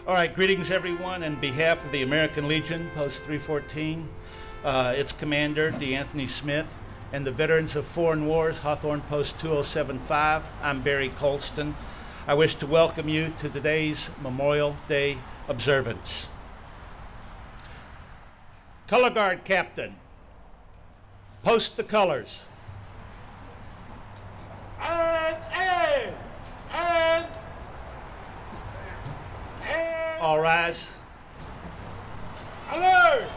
All right, greetings everyone. On behalf of the American Legion, Post 314, its commander, DeAnthony Smith, and the veterans of foreign wars, Hawthorne Post 2075, I'm Barry Colston. I wish to welcome you to today's Memorial Day observance. Color Guard Captain, post the colors. All rise. Alert!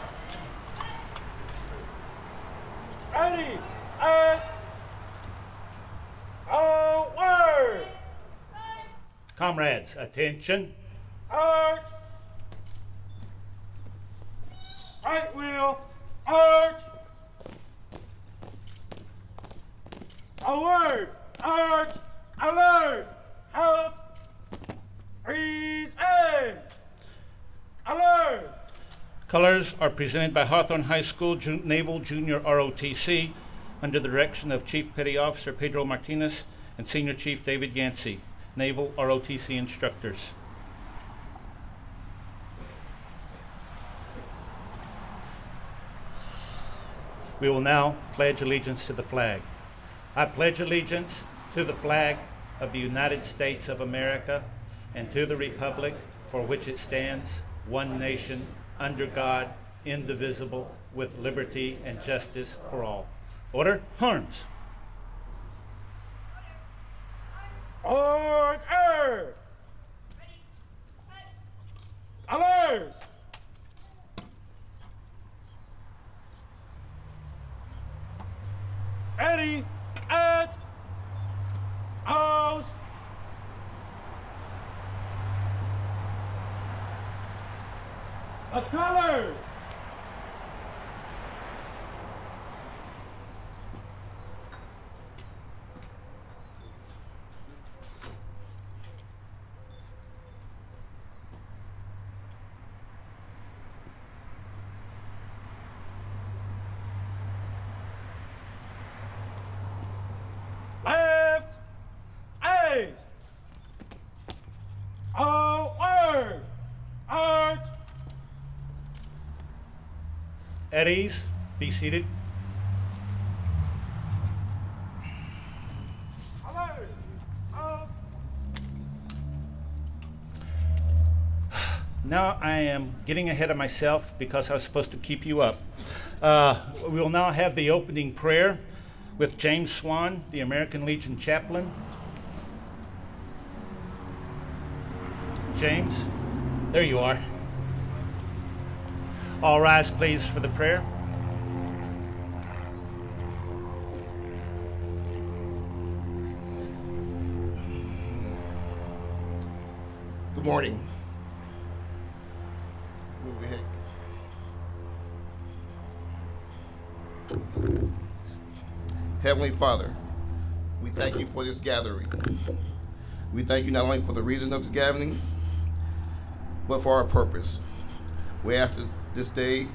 Ready! And word! Comrades, attention. Arch! Right wheel! Arch! Alert! Arch! Alert! Halt! Freeze! Aim! Alert! Colors are presented by Hawthorne High School Naval Junior ROTC under the direction of Chief Petty Officer Pedro Martinez and Senior Chief David Yancey, Naval ROTC instructors. We will now pledge allegiance to the flag. I pledge allegiance to the flag of the United States of America and to the republic for which it stands, one nation, under God, indivisible, with liberty and justice for all. Order, arms. Order! Alert! Ready, at, post. The colors. Left, face. Word, arch. At ease, be seated. Alert, up. Now I am getting ahead of myself because I was supposed to keep you up. We will now have the opening prayer with James Swan, the American Legion chaplain. James, there you are. All rise, please, for the prayer. Good morning. Move ahead. Heavenly Father, we thank you for this gathering. We thank you not only for the reason of this gathering, but for our purpose. We ask that this day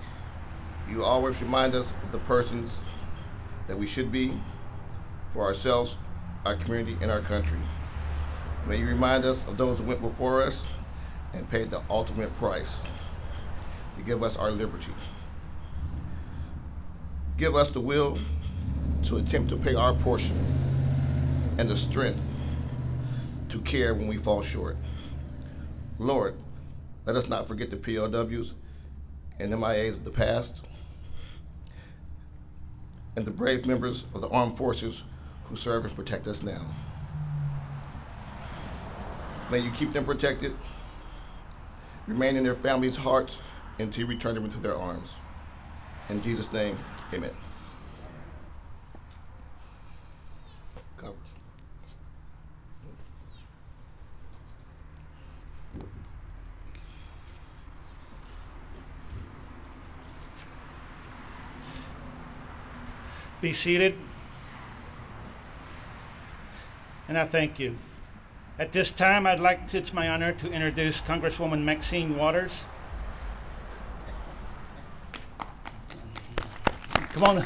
you always remind us of the persons that we should be for ourselves, our community, and our country. May you remind us of those who went before us and paid the ultimate price to give us our liberty. Give us the will to attempt to pay our portion and the strength to care when we fall short. Lord, let us not forget the POWs and MIAs of the past and the brave members of the armed forces who serve and protect us now. May you keep them protected, remain in their families' hearts until you return them into their arms. In Jesus' name, amen. Cover. Be seated. And I thank you. At this time, it's my honor to introduce Congresswoman Maxine Waters. Come on.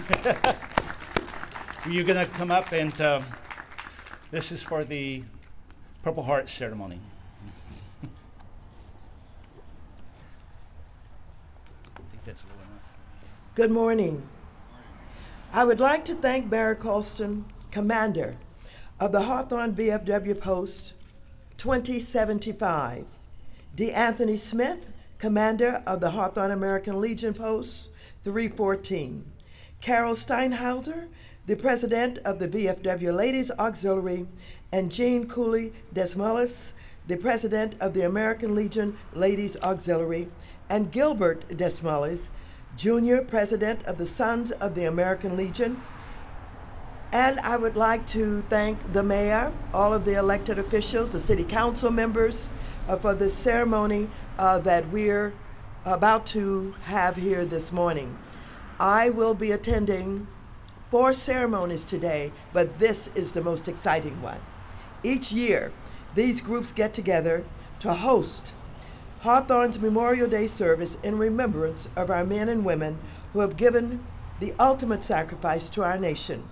You're going to come up and this is for the Purple Heart ceremony. Good morning. I would like to thank Barry Colston, Commander of the Hawthorne VFW Post 2075, D. Anthony Smith, Commander of the Hawthorne American Legion Post 314, Carol Steinhauser, the President of the VFW Ladies Auxiliary, and Jean Cooley Desmoulins, the President of the American Legion Ladies Auxiliary, and Gilbert Desmoulins, Jr., President of the Sons of the American Legion. And I would like to thank the mayor, all of the elected officials, the city council members for this ceremony that we're about to have here this morning. I will be attending 4 ceremonies today, but this is the most exciting one. Each year, these groups get together to host Hawthorne's Memorial Day service in remembrance of our men and women who have given the ultimate sacrifice to our nation.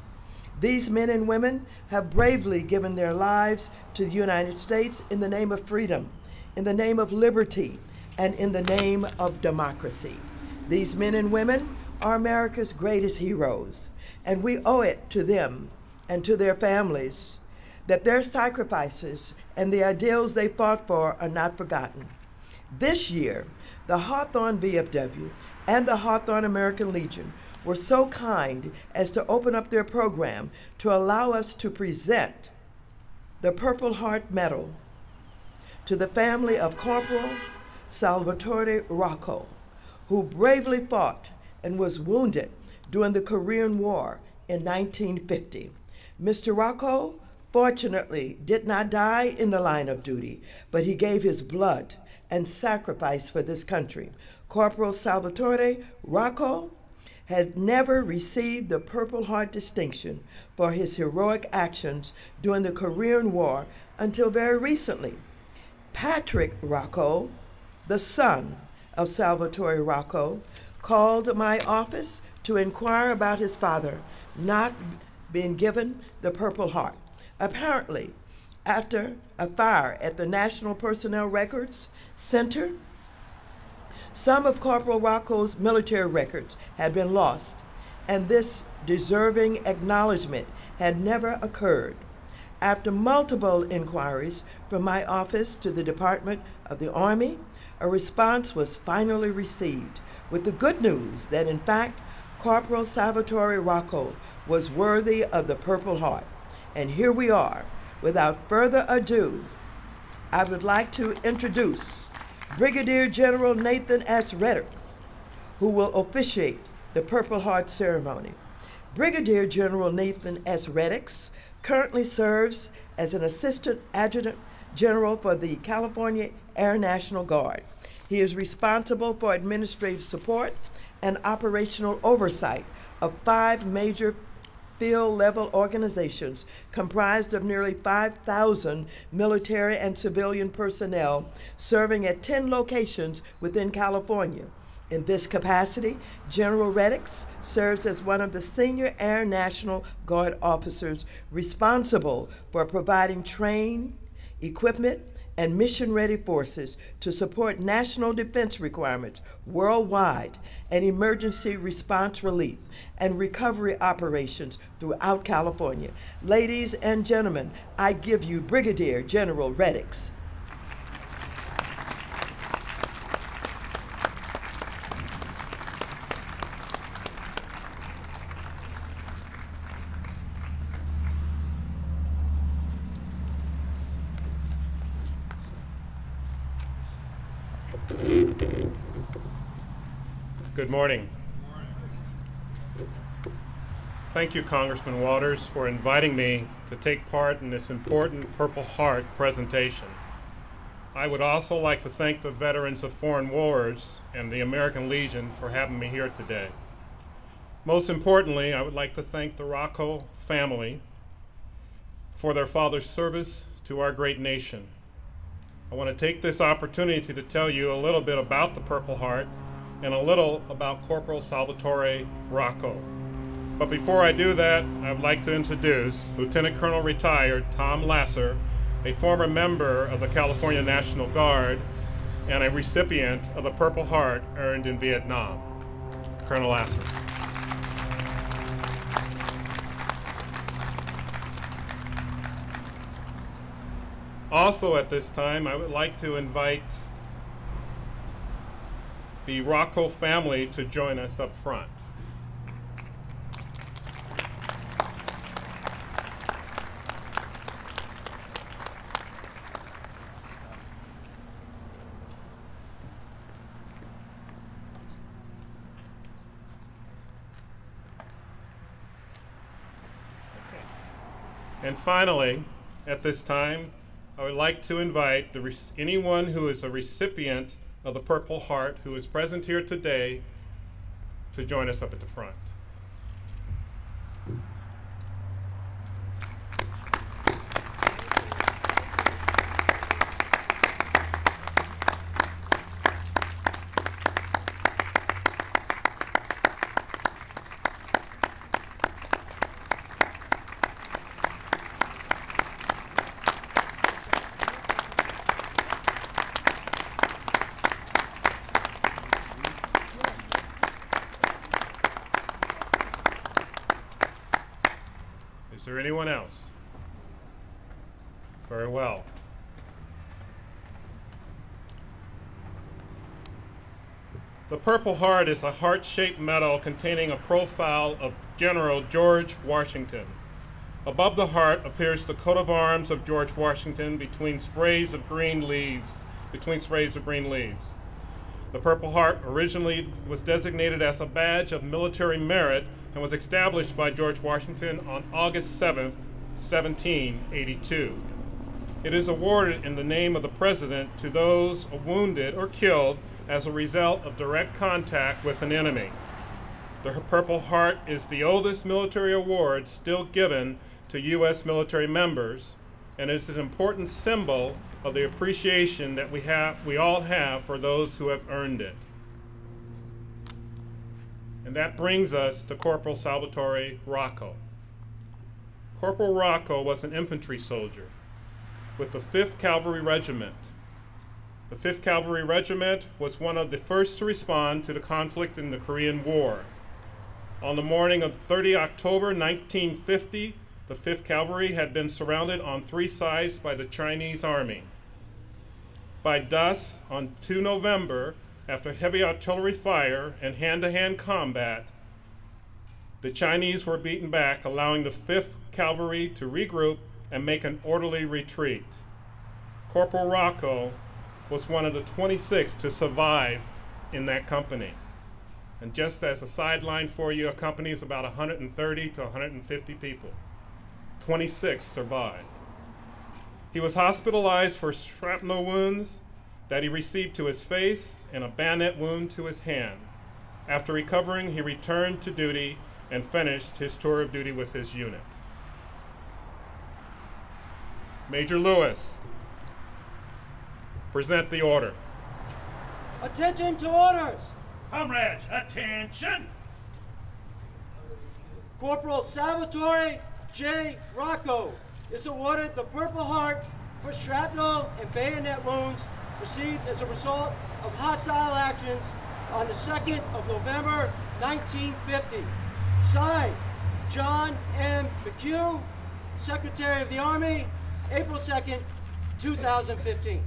These men and women have bravely given their lives to the United States in the name of freedom, in the name of liberty, and in the name of democracy. These men and women are America's greatest heroes, and we owe it to them and to their families that their sacrifices and the ideals they fought for are not forgotten. This year, the Hawthorne VFW and the Hawthorne American Legion were so kind as to open up their program to allow us to present the Purple Heart Medal to the family of Corporal Salvatore Rocco, who bravely fought and was wounded during the Korean War in 1950. Mr. Rocco fortunately did not die in the line of duty, but he gave his blood and sacrifice for this country. Corporal Salvatore Rocco has never received the Purple Heart distinction for his heroic actions during the Korean War until very recently. Patrick Rocco, the son of Salvatore Rocco, called my office to inquire about his father not being given the Purple Heart. Apparently, after a fire at the National Personnel Records Center, some of Corporal Rocco's military records had been lost, and this deserving acknowledgement had never occurred. After multiple inquiries from my office to the Department of the Army, a response was finally received with the good news that, in fact, Corporal Salvatore Rocco was worthy of the Purple Heart. And here we are. Without further ado, I would like to introduce Brigadier General Nathan S. Reddix, who will officiate the Purple Heart ceremony. Brigadier General Nathan S. Reddix currently serves as an Assistant Adjutant General for the California Air National Guard. He is responsible for administrative support and operational oversight of 5 major field-level organizations comprised of nearly 5,000 military and civilian personnel serving at 10 locations within California. In this capacity, General Reddix serves as one of the senior Air National Guard officers responsible for providing trained, equipment, and mission-ready forces to support national defense requirements worldwide and emergency response relief and recovery operations throughout California. Ladies and gentlemen, I give you Brigadier General Reddix. Good morning. Thank you, Congressman Waters, for inviting me to take part in this important Purple Heart presentation. I would also like to thank the veterans of foreign wars and the American Legion for having me here today. Most importantly, I would like to thank the Rocco family for their father's service to our great nation. I want to take this opportunity to tell you a little bit about the Purple Heart and a little about Corporal Salvatore Rocco. But before I do that, I would like to introduce Lieutenant Colonel retired Tom Lasser, a former member of the California National Guard and a recipient of the Purple Heart earned in Vietnam. Colonel Lasser. Also at this time, I would like to invite the Rocco family to join us up front. And finally, at this time, I would like to invite anyone who is a recipient of the Purple Heart who is present here today to join us up at the front. Is there anyone else? Very well. The Purple Heart is a heart-shaped medal containing a profile of General George Washington. Above the heart appears the coat of arms of George Washington between sprays of green leaves. The Purple Heart originally was designated as a badge of military merit and was established by George Washington on August 7, 1782. It is awarded in the name of the President to those wounded or killed as a result of direct contact with an enemy. The Purple Heart is the oldest military award still given to U.S. military members, and is an important symbol of the appreciation that we all have for those who have earned it. And that brings us to Corporal Salvatore Rocco. Corporal Rocco was an infantry soldier with the 5th Cavalry Regiment. The 5th Cavalry Regiment was one of the first to respond to the conflict in the Korean War. On the morning of 30 October 1950, the 5th Cavalry had been surrounded on 3 sides by the Chinese Army. By dusk on 2 November, after heavy artillery fire and hand-to-hand combat, the Chinese were beaten back, allowing the 5th Cavalry to regroup and make an orderly retreat. Corporal Rocco was one of the 26 to survive in that company. And just as a sideline for you, a company is about 130 to 150 people. 26 survived. He was hospitalized for shrapnel wounds that he received to his face and a bayonet wound to his hand. After recovering, he returned to duty and finished his tour of duty with his unit. Major Lewis, present the order. Attention to orders! Comrades, attention! Corporal Salvatore J. Rocco is awarded the Purple Heart for shrapnel and bayonet wounds received as a result of hostile actions on the 2nd of November, 1950. Signed, John M. McHugh, Secretary of the Army, April 2nd, 2015.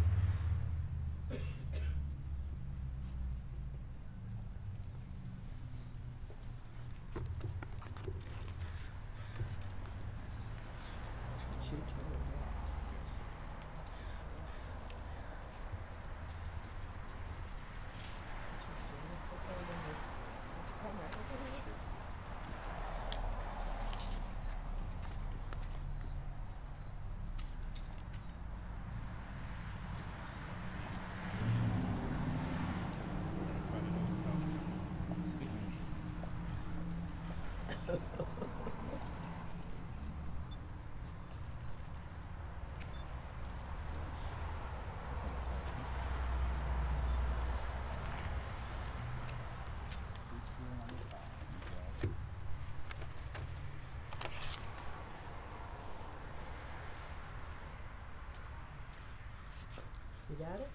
You got it?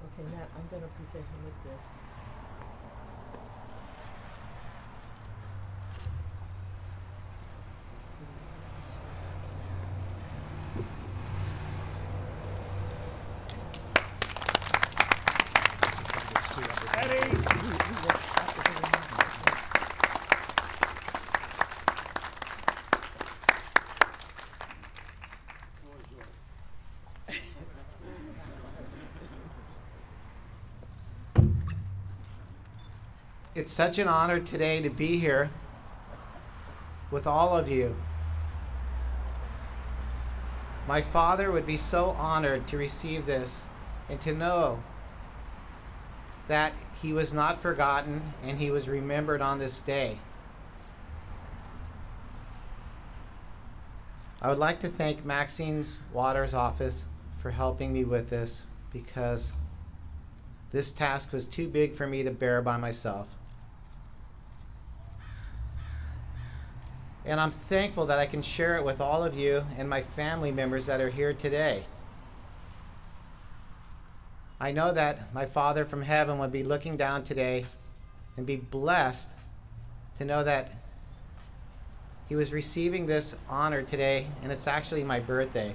Okay, now I'm going to present him with this. It's such an honor today to be here with all of you. My father would be so honored to receive this and to know that he was not forgotten and he was remembered on this day. I would like to thank Maxine Waters' office for helping me with this, because this task was too big for me to bear by myself. And I'm thankful that I can share it with all of you and my family members that are here today. I know that my Father from heaven would be looking down today and be blessed to know that he was receiving this honor today, and it's actually my birthday.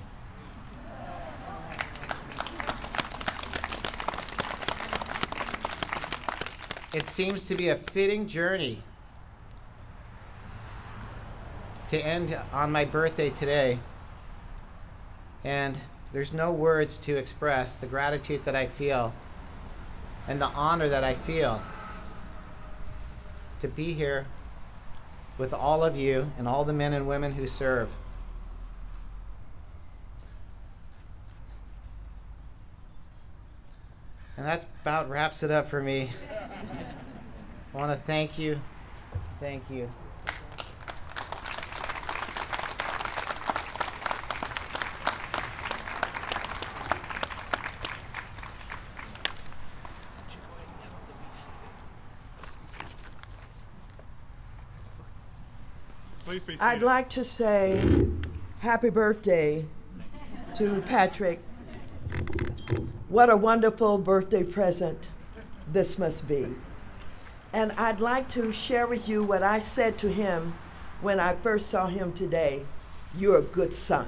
It seems to be a fitting journey to end on my birthday today, and there's no words to express the gratitude that I feel and the honor that I feel to be here with all of you and all the men and women who serve. And that about wraps it up for me. I want to thank you. Thank you. Please be seated. I'd like to say happy birthday to Patrick. What a wonderful birthday present this must be. And I'd like to share with you what I said to him when I first saw him today. You're a good son.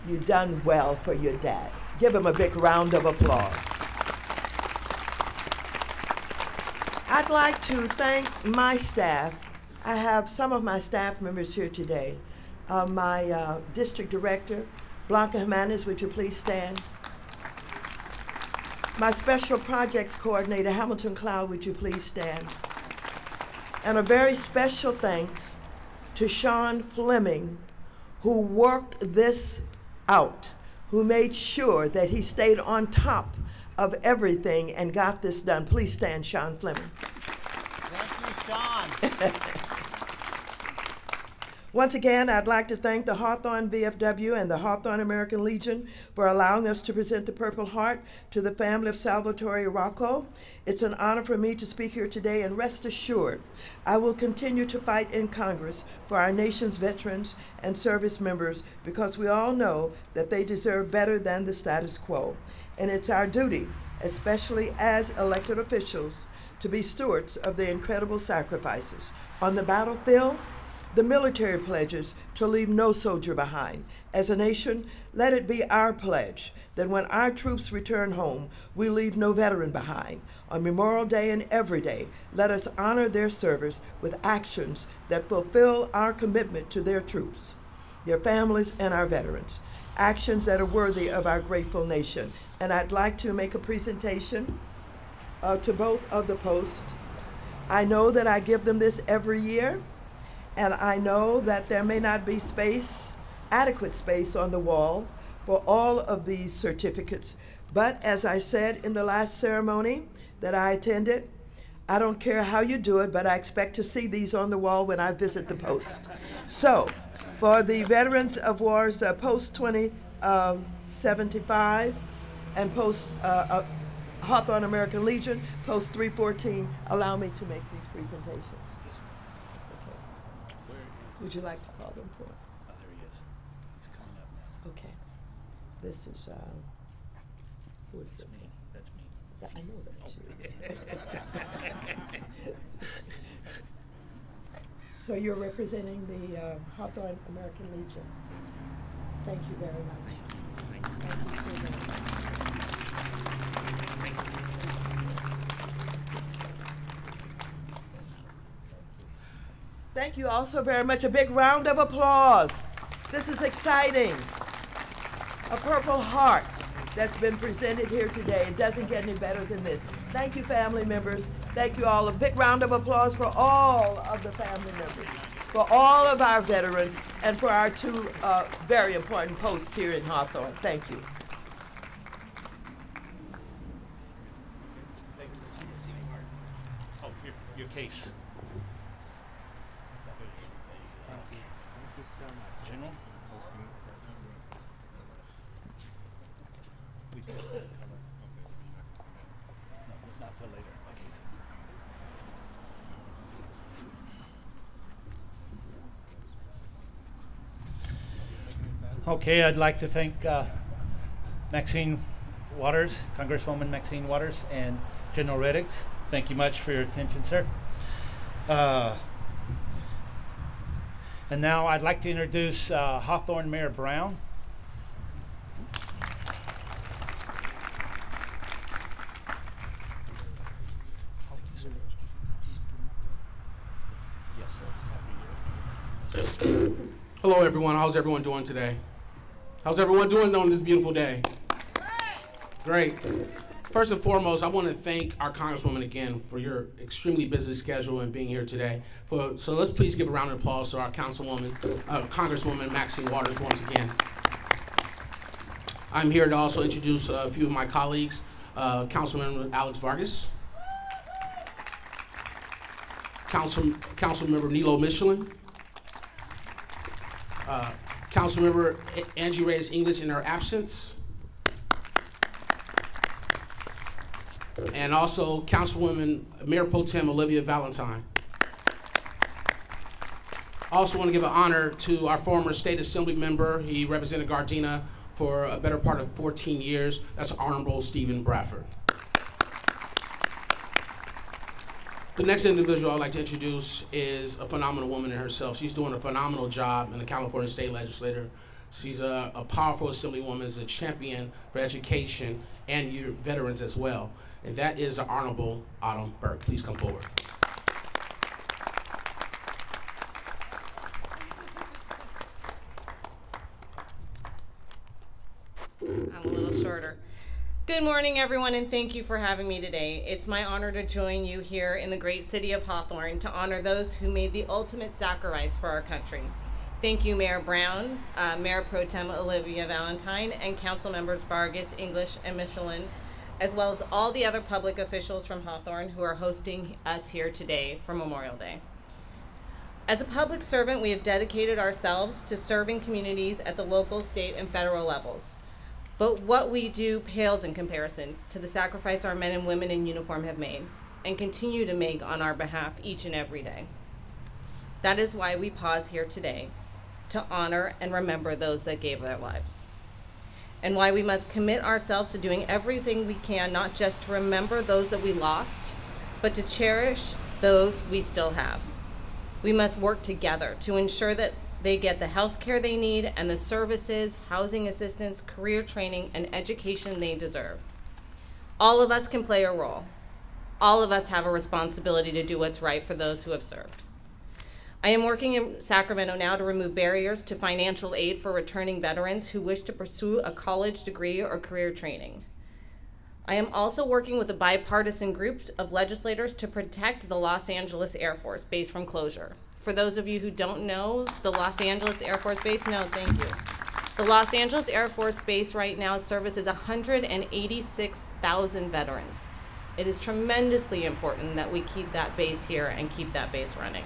You've done well for your dad. Give him a big round of applause. I'd like to thank my staff. I have some of my staff members here today. My district director, Blanca Jimenez, would you please stand? My special projects coordinator, Hamilton Cloud, would you please stand? And a very special thanks to Sean Fleming, who worked this out, who made sure that he stayed on top of everything and got this done. Please stand, Sean Fleming. Thank you, Sean. Once again, I'd like to thank the Hawthorne VFW and the Hawthorne American Legion for allowing us to present the Purple Heart to the family of Salvatore Rocco. It's an honor for me to speak here today, and rest assured, I will continue to fight in Congress for our nation's veterans and service members, because we all know that they deserve better than the status quo. And it's our duty, especially as elected officials, to be stewards of the incredible sacrifices on the battlefield. The military pledges to leave no soldier behind. As a nation, let it be our pledge that when our troops return home, we leave no veteran behind. On Memorial Day and every day, let us honor their service with actions that fulfill our commitment to their troops, their families, and our veterans. Actions that are worthy of our grateful nation. And I'd like to make a presentation to both of the posts. I know that I give them this every year, and I know that there may not be space, adequate space on the wall for all of these certificates. But as I said in the last ceremony that I attended, I don't care how you do it, but I expect to see these on the wall when I visit the post. So for the Veterans of Wars post 2075 and post Hawthorne American Legion post 314, allow me to make these presentations. Would you like to call them for? Oh, there he is. He's coming up now. Okay. This is, who is this? That's me. That's me. Yeah, I know that's you. So you're representing the Hawthorne American Legion. Thank you very much. Thank you so much. Thank you all so very much. A big round of applause. This is exciting. A Purple Heart that's been presented here today. It doesn't get any better than this. Thank you, family members. Thank you all. A big round of applause for all of the family members, for all of our veterans, and for our two very important posts here in Hawthorne. Thank you. Oh, your case. General? No, not till later. Okay, I'd like to thank Maxine Waters, Congresswoman Maxine Waters, and General Reddix. Thank you much for your attention, sir. And now I'd like to introduce Hawthorne Mayor Brown. Yes, sir. Hello, everyone. How's everyone doing today? How's everyone doing on this beautiful day? Great. First and foremost, I want to thank our Congresswoman again for your extremely busy schedule and being here today. So let's please give a round of applause to our Congresswoman Maxine Waters once again. I'm here to also introduce a few of my colleagues, Councilman Alex Vargas, Councilmember Nilo Michelin, Councilmember Angie Reyes English in her absence, and also Councilwoman Mayor Pro Tem Olivia Valentine. I also want to give an honor to our former state assembly member. He represented Gardena for a better part of 14 years. That's Honorable Stephen Bradford. The next individual I'd like to introduce is a phenomenal woman in herself. She's doing a phenomenal job in the California State Legislature. She's a powerful assemblywoman, is a champion for education and your veterans as well. And that is the Honorable Autumn Burke. Please come forward. I'm a little shorter. Good morning, everyone, and thank you for having me today. It's my honor to join you here in the great city of Hawthorne to honor those who made the ultimate sacrifice for our country. Thank you, Mayor Brown, Mayor Pro Tem Olivia Valentine, and Council Members Vargas, English, and Michelin, as well as all the other public officials from Hawthorne who are hosting us here today for Memorial Day. As a public servant, we have dedicated ourselves to serving communities at the local, state, and federal levels. But what we do pales in comparison to the sacrifice our men and women in uniform have made and continue to make on our behalf each and every day. That is why we pause here today to honor and remember those that gave their lives, and why we must commit ourselves to doing everything we can, not just to remember those that we lost, but to cherish those we still have. We must work together to ensure that they get the health care they need and the services, housing assistance, career training, and education they deserve. All of us can play a role. All of us have a responsibility to do what's right for those who have served. I am working in Sacramento now to remove barriers to financial aid for returning veterans who wish to pursue a college degree or career training. I am also working with a bipartisan group of legislators to protect the Los Angeles Air Force Base from closure. For those of you who don't know, the Los Angeles Air Force Base, no, thank you. The Los Angeles Air Force Base right now services 186,000 veterans. It is tremendously important that we keep that base here and keep that base running.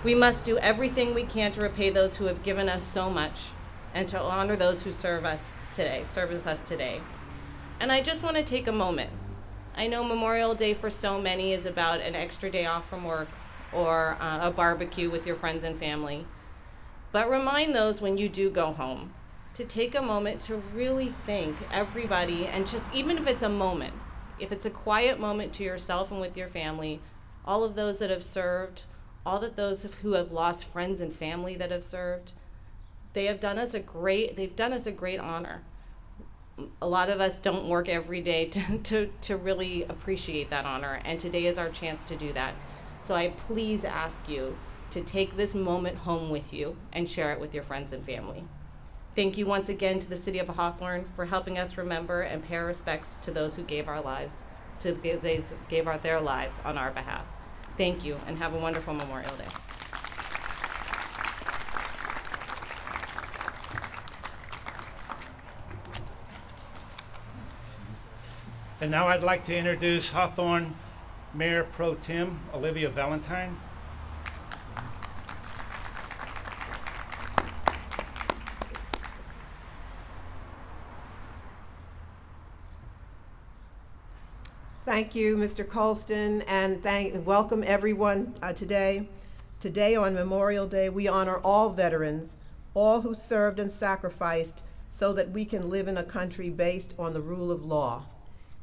We must do everything we can to repay those who have given us so much and to honor those who serve us with us today. And I just want to take a moment. I know Memorial Day for so many is about an extra day off from work or a barbecue with your friends and family. But remind those when you do go home to take a moment to really thank everybody, and just even if it's a moment, if it's a quiet moment to yourself and with your family, all of those that have served, all of those who have lost friends and family that have served, they've done us a great honor. A lot of us don't work every day to really appreciate that honor, and today is our chance to do that. So I please ask you to take this moment home with you and share it with your friends and family. Thank you once again to the City of Hawthorne for helping us remember and pay our respects to those who gave our lives they gave their lives on our behalf. Thank you, and have a wonderful Memorial Day. And now I'd like to introduce Hawthorne Mayor Pro Tem Olivia Valentine. Thank you, Mr. Colston, and welcome everyone today. Today on Memorial Day, we honor all veterans, all who served and sacrificed so that we can live in a country based on the rule of law.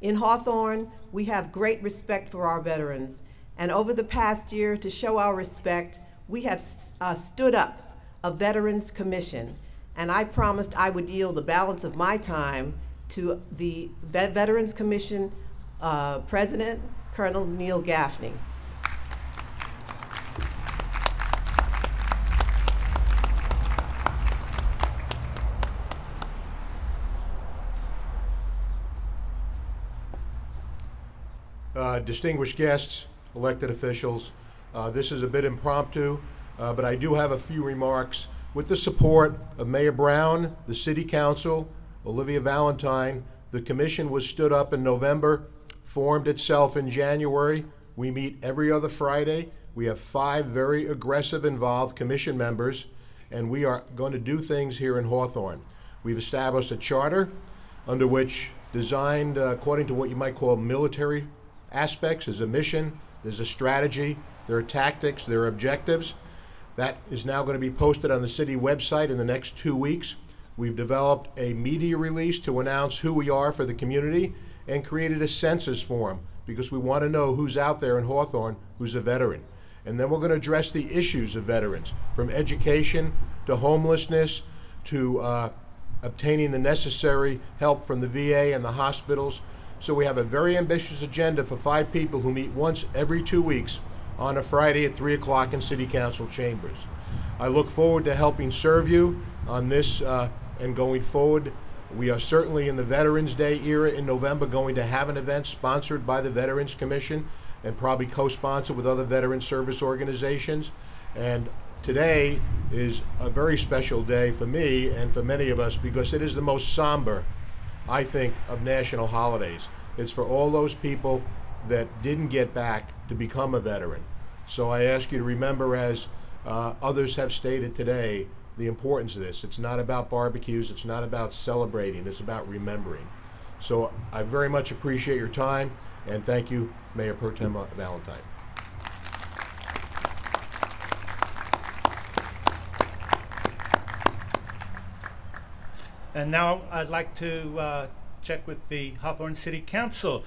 In Hawthorne, we have great respect for our veterans, and over the past year, to show our respect, we have stood up a Veterans Commission, and I promised I would yield the balance of my time to the Veterans Commission President, Colonel Neil Gaffney. Distinguished guests, elected officials, this is a bit impromptu, but I do have a few remarks. With the support of Mayor Brown, the City Council, Olivia Valentine, the commission was stood up in November, formed itself in January. We meet every other Friday. We have 5 very aggressive, involved commission members, and we are going to do things here in Hawthorne. We've established a charter under which, designed according to what you might call military aspects, there's a mission, there's a strategy, there are tactics, there are objectives. That is now going to be posted on the city website in the next 2 weeks. We've developed a media release to announce who we are for the community and created a census form because we want to know who's out there in Hawthorne who's a veteran. And then we're going to address the issues of veterans, from education to homelessness to obtaining the necessary help from the VA and the hospitals. So we have a very ambitious agenda for 5 people who meet once every 2 weeks on a Friday at 3 o'clock in City Council chambers. I look forward to helping serve you on this and going forward. We are certainly in the Veterans Day era in November going to have an event sponsored by the Veterans Commission and probably co-sponsored with other veteran service organizations. And today is a very special day for me and for many of us because it is the most somber, I think, of national holidays. It's for all those people that didn't get back to become a veteran. So I ask you to remember, as others have stated today, the importance of this. It's not about barbecues, it's not about celebrating, it's about remembering. So I very much appreciate your time, and thank you, Mayor Pro Tem Valentine. And now I'd like to check with the Hawthorne City Council.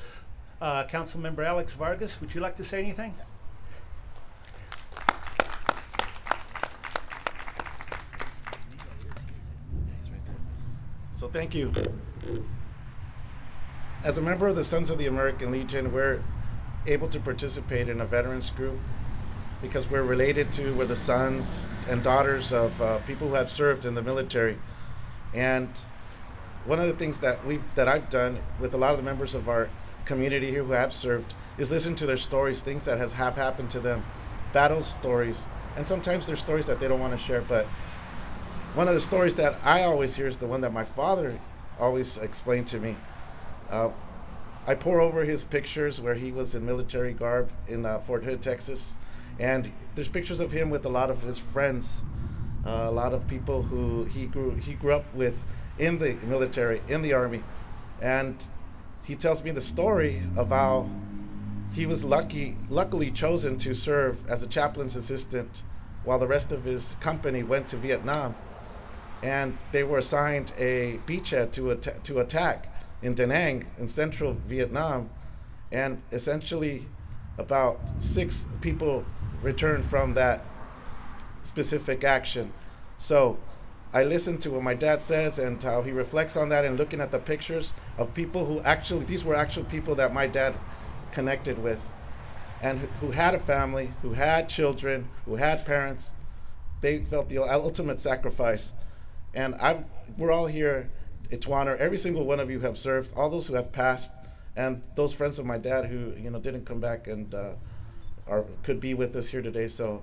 Councilmember Alex Vargas, would you like to say anything? So thank you. As a member of the Sons of the American Legion, we're able to participate in a veterans group because we're the sons and daughters of people who have served in the military. And one of the things that I've done with a lot of the members of our community here who have served is listen to their stories, things that have happened to them, battle stories, and sometimes there's stories that they don't want to share. But one of the stories that I always hear is the one that my father always explained to me. I pore over his pictures where he was in military garb in Fort Hood, Texas, and there's pictures of him with a lot of his friends, a lot of people who he grew up with in the military, in the Army. And he tells me the story of how he was luckily chosen to serve as a chaplain's assistant while the rest of his company went to Vietnam. And they were assigned a beachhead to attack in Da Nang in central Vietnam. And essentially about 6 people returned from that specific action. So I listened to what my dad says and how he reflects on that, and looking at the pictures of people who these were actual people that my dad connected with and who had a family, who had children, who had parents. They felt the ultimate sacrifice. And we're all here to honor every single one of you who have served, all those who have passed, and those friends of my dad who didn't come back and could be with us here today. So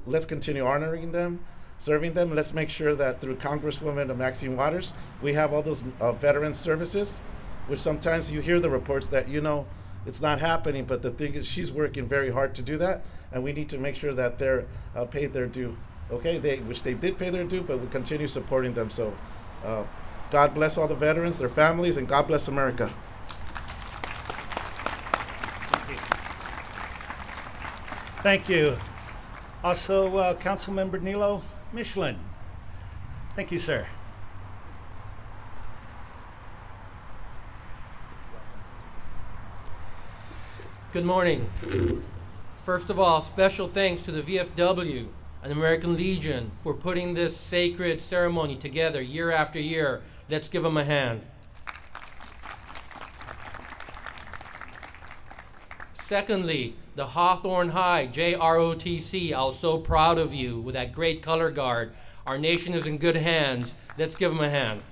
let's continue honoring them, serving them. Let's make sure that through Congresswoman Maxine Waters, we have all those veteran services, which sometimes you hear the reports that it's not happening, but the thing is she's working very hard to do that, and we need to make sure that they're paid their due. Okay, which they did pay their due, but we continue supporting them. So God bless all the veterans, their families, and God bless America. Thank you. Also, Councilmember Nilo Michelin. Thank you, sir. Good morning. First of all, special thanks to the VFW and American Legion for putting this sacred ceremony together year after year. Let's give them a hand. Secondly, the Hawthorne High JROTC. I was so proud of you with that great color guard. Our nation is in good hands. Let's give them a hand.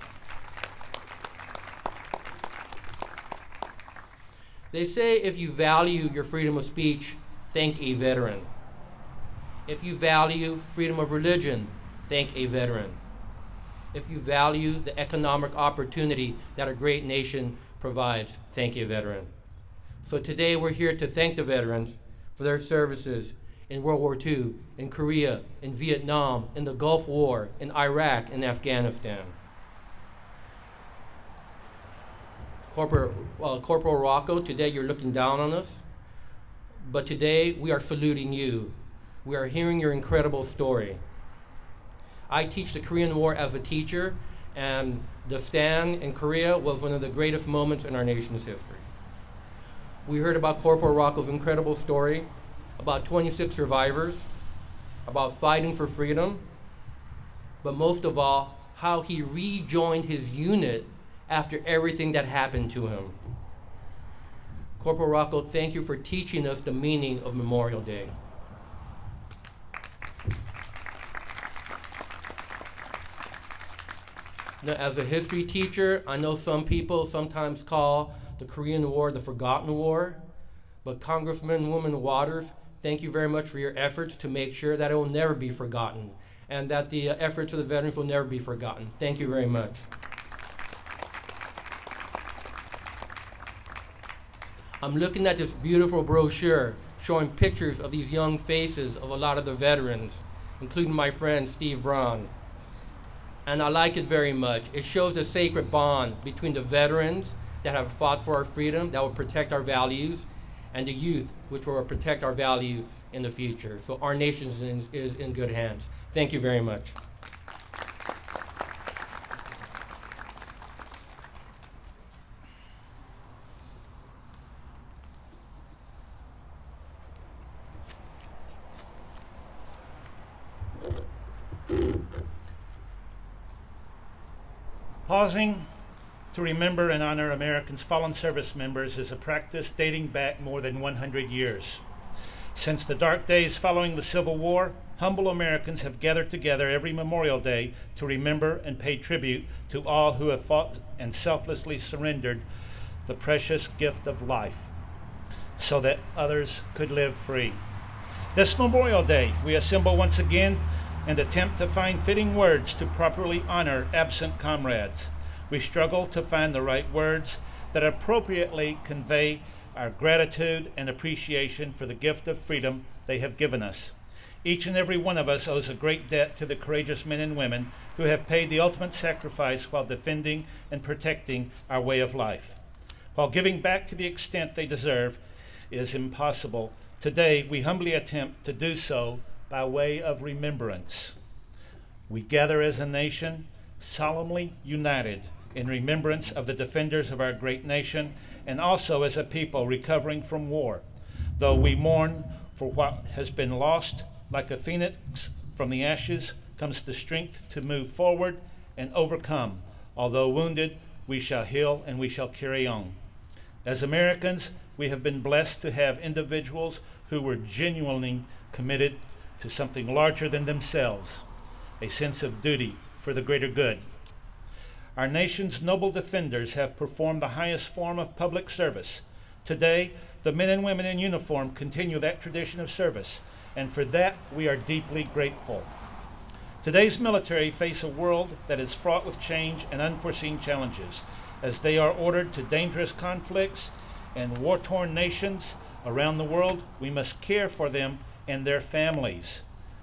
They say if you value your freedom of speech, thank a veteran. If you value freedom of religion, thank a veteran. If you value the economic opportunity that a great nation provides, thank a veteran. So today we're here to thank the veterans for their services in World War II, in Korea, in Vietnam, in the Gulf War, in Iraq, and Afghanistan. Corporal Rocco, today you're looking down on us, but today we are saluting you. We are hearing your incredible story. I teach the Korean War as a teacher, and the stand in Korea was one of the greatest moments in our nation's history. We heard about Corporal Rocco's incredible story, about 26 survivors, about fighting for freedom, but most of all, how he rejoined his unit after everything that happened to him. Corporal Rocco, thank you for teaching us the meaning of Memorial Day. Now, as a history teacher, I know some people sometimes call the Korean War the forgotten war, but Congresswoman Waters, thank you very much for your efforts to make sure that it will never be forgotten and that the efforts of the veterans will never be forgotten. Thank you very much. I'm looking at this beautiful brochure showing pictures of these young faces of a lot of the veterans, including my friend Steve Braun. And I like it very much. It shows the sacred bond between the veterans that have fought for our freedom, that will protect our values, and the youth, which will protect our values in the future. So our nation is in good hands. Thank you very much. Pausing to remember and honor Americans' fallen service members is a practice dating back more than 100 years. Since the dark days following the Civil War, humble Americans have gathered together every Memorial Day to remember and pay tribute to all who have fought and selflessly surrendered the precious gift of life so that others could live free. This Memorial Day, we assemble once again and attempt to find fitting words to properly honor absent comrades. We struggle to find the right words that appropriately convey our gratitude and appreciation for the gift of freedom they have given us. Each and every one of us owes a great debt to the courageous men and women who have paid the ultimate sacrifice while defending and protecting our way of life. While giving back to the extent they deserve is impossible, today we humbly attempt to do so by way of remembrance. We gather as a nation, solemnly united in remembrance of the defenders of our great nation, and also as a people recovering from war. Though we mourn for what has been lost, like a phoenix from the ashes comes the strength to move forward and overcome. Although wounded, we shall heal and we shall carry on. As Americans, we have been blessed to have individuals who were genuinely committed to something larger than themselves, a sense of duty for the greater good. Our nation's noble defenders have performed the highest form of public service. Today, the men and women in uniform continue that tradition of service, and for that we are deeply grateful. Today's military face a world that is fraught with change and unforeseen challenges, as they are ordered to dangerous conflicts and war-torn nations around the world. We must care for them and their families.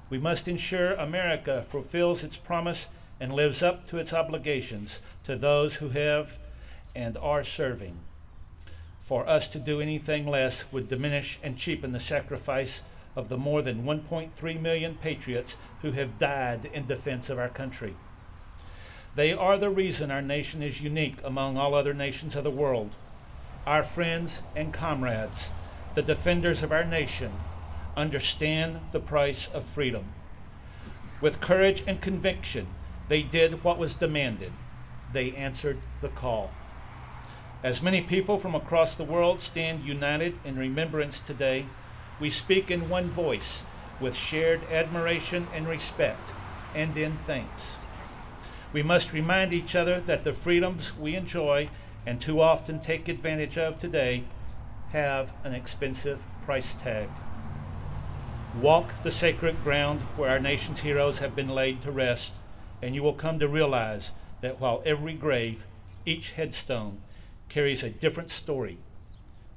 We must ensure America fulfills its promise and lives up to its obligations to those who have and are serving. For us to do anything less would diminish and cheapen the sacrifice of the more than 1.3 million patriots who have died in defense of our country. They are the reason our nation is unique among all other nations of the world. Our friends and comrades, the defenders of our nation, understand the price of freedom. With courage and conviction, they did what was demanded. They answered the call. As many people from across the world stand united in remembrance today, we speak in one voice with shared admiration and respect, and in thanks. We must remind each other that the freedoms we enjoy and too often take advantage of today have an expensive price tag. Walk the sacred ground where our nation's heroes have been laid to rest, and you will come to realize that while every grave, each headstone, carries a different story,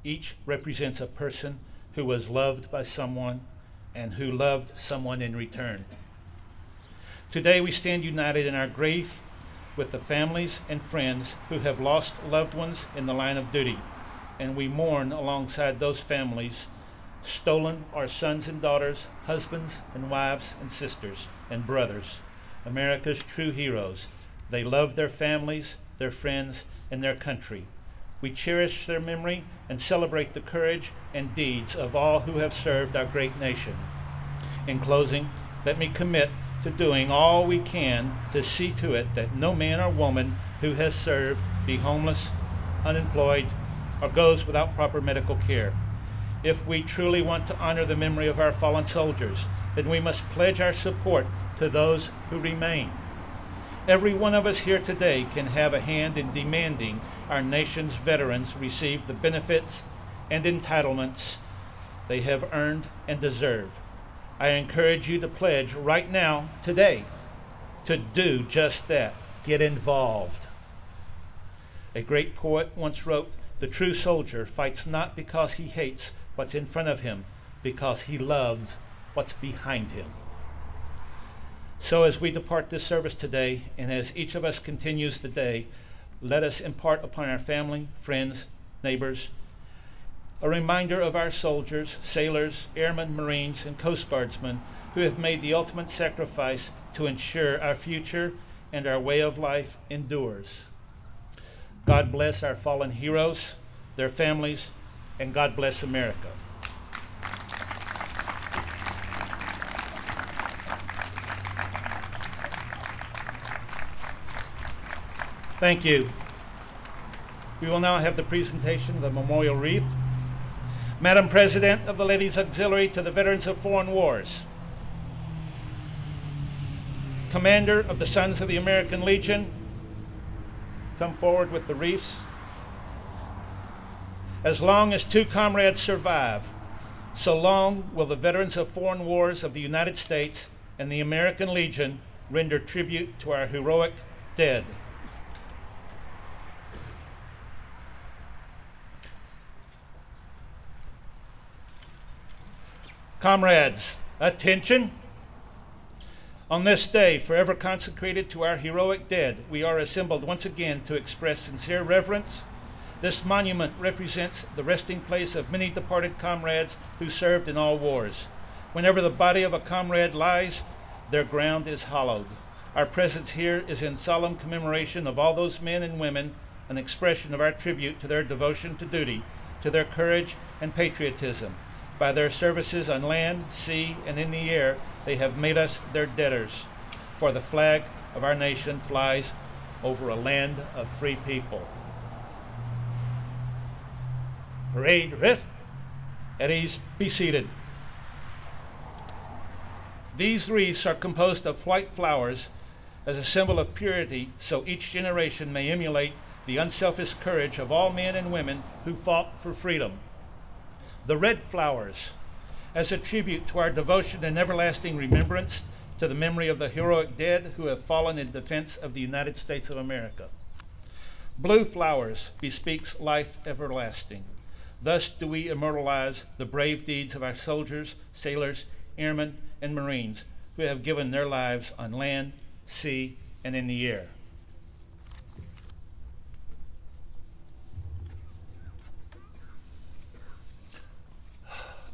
each represents a person who was loved by someone and who loved someone in return. Today we stand united in our grief with the families and friends who have lost loved ones in the line of duty, and we mourn alongside those families stolen our sons and daughters, husbands and wives and sisters and brothers, America's true heroes. They loved their families, their friends, and their country. We cherish their memory and celebrate the courage and deeds of all who have served our great nation. In closing, let me commit to doing all we can to see to it that no man or woman who has served be homeless, unemployed, or goes without proper medical care. If we truly want to honor the memory of our fallen soldiers, then we must pledge our support to those who remain. Every one of us here today can have a hand in demanding our nation's veterans receive the benefits and entitlements they have earned and deserve. I encourage you to pledge right now, today, to do just that. Get involved. A great poet once wrote, "The true soldier fights not because he hates what's in front of him, because he loves what's behind him." So as we depart this service today, and as each of us continues the day, let us impart upon our family, friends, neighbors, a reminder of our soldiers, sailors, airmen, Marines, and Coast Guardsmen who have made the ultimate sacrifice to ensure our future and our way of life endures. God bless our fallen heroes, their families, and God bless America. Thank you. We will now have the presentation of the memorial wreath. Madam President of the Ladies Auxiliary to the Veterans of Foreign Wars, Commander of the Sons of the American Legion, come forward with the wreaths. As long as two comrades survive, so long will the Veterans of Foreign Wars of the United States and the American Legion render tribute to our heroic dead. Comrades, attention. On this day, forever consecrated to our heroic dead, we are assembled once again to express sincere reverence. This monument represents the resting place of many departed comrades who served in all wars. Whenever the body of a comrade lies, their ground is hallowed. Our presence here is in solemn commemoration of all those men and women, an expression of our tribute to their devotion to duty, to their courage and patriotism. By their services on land, sea, and in the air, they have made us their debtors. For the flag of our nation flies over a land of free people. Parade rest. At ease, be seated. These wreaths are composed of white flowers as a symbol of purity, so each generation may emulate the unselfish courage of all men and women who fought for freedom. The red flowers, as a tribute to our devotion and everlasting remembrance to the memory of the heroic dead who have fallen in defense of the United States of America. Blue flowers bespeaks life everlasting. Thus do we immortalize the brave deeds of our soldiers, sailors, airmen, and Marines who have given their lives on land, sea, and in the air.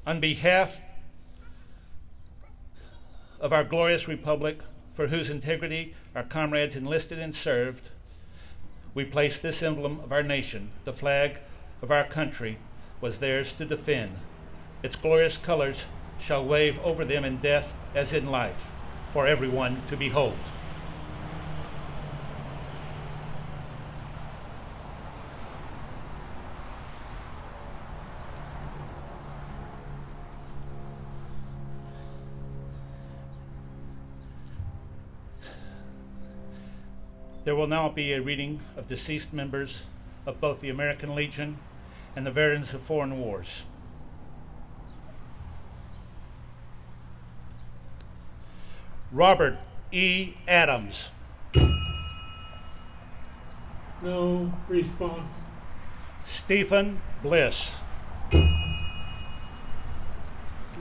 On behalf of our glorious republic, for whose integrity our comrades enlisted and served, we place this emblem of our nation. The flag of our country was theirs to defend. Its glorious colors shall wave over them in death as in life, for everyone to behold. There will now be a reading of deceased members of both the American Legion and the Veterans of Foreign Wars. Robert E. Adams. No response. Stephen Bliss.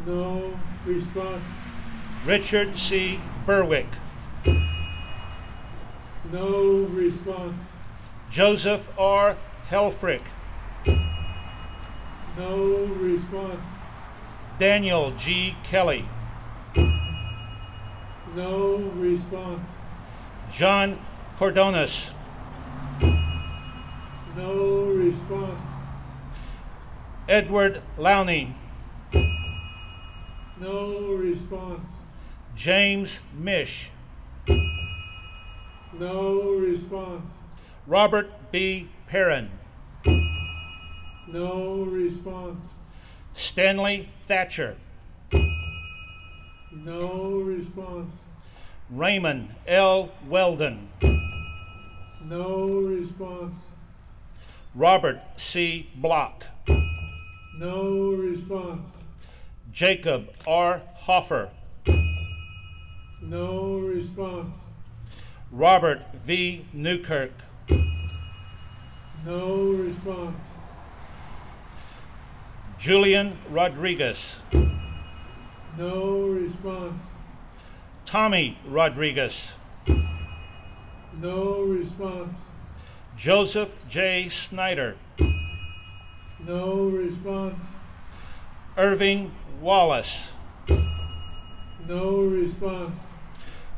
No response. Richard C. Berwick. No response. Joseph R. Helfrich. No response. Daniel G. Kelly. No response. John Cordonis. No response. Edward Lowney. No response. James Mish. No response. Robert B. Perrin. No response. Stanley Thatcher. No response. Raymond L. Weldon. No response. Robert C. Block. No response. Jacob R. Hoffer. No response. Robert V. Newkirk. No response. Julian Rodriguez. No response. Tommy Rodriguez. No response. Joseph J. Snyder. No response. Irving Wallace. No response.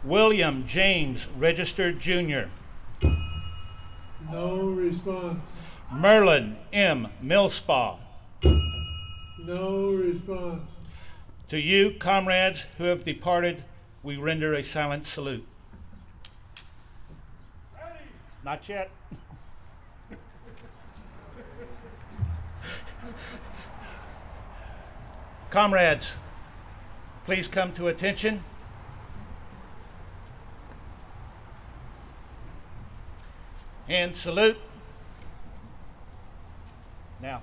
William James Register Jr. No response. Merlin M. Millspaw. No response. To you, comrades who have departed, we render a silent salute. Not yet. Comrades, please come to attention. And salute. Now.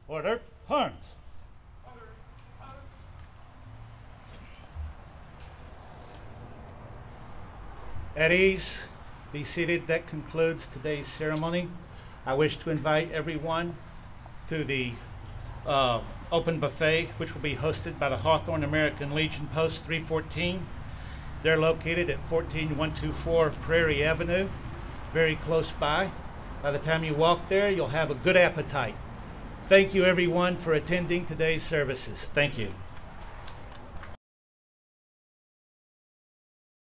Order. Arms. At ease, be seated. That concludes today's ceremony. I wish to invite everyone to the open buffet, which will be hosted by the Hawthorne American Legion Post 314. They're located at 14124 Prairie Avenue, very close by. By the time you walk there, you'll have a good appetite. Thank you, everyone, for attending today's services. Thank you.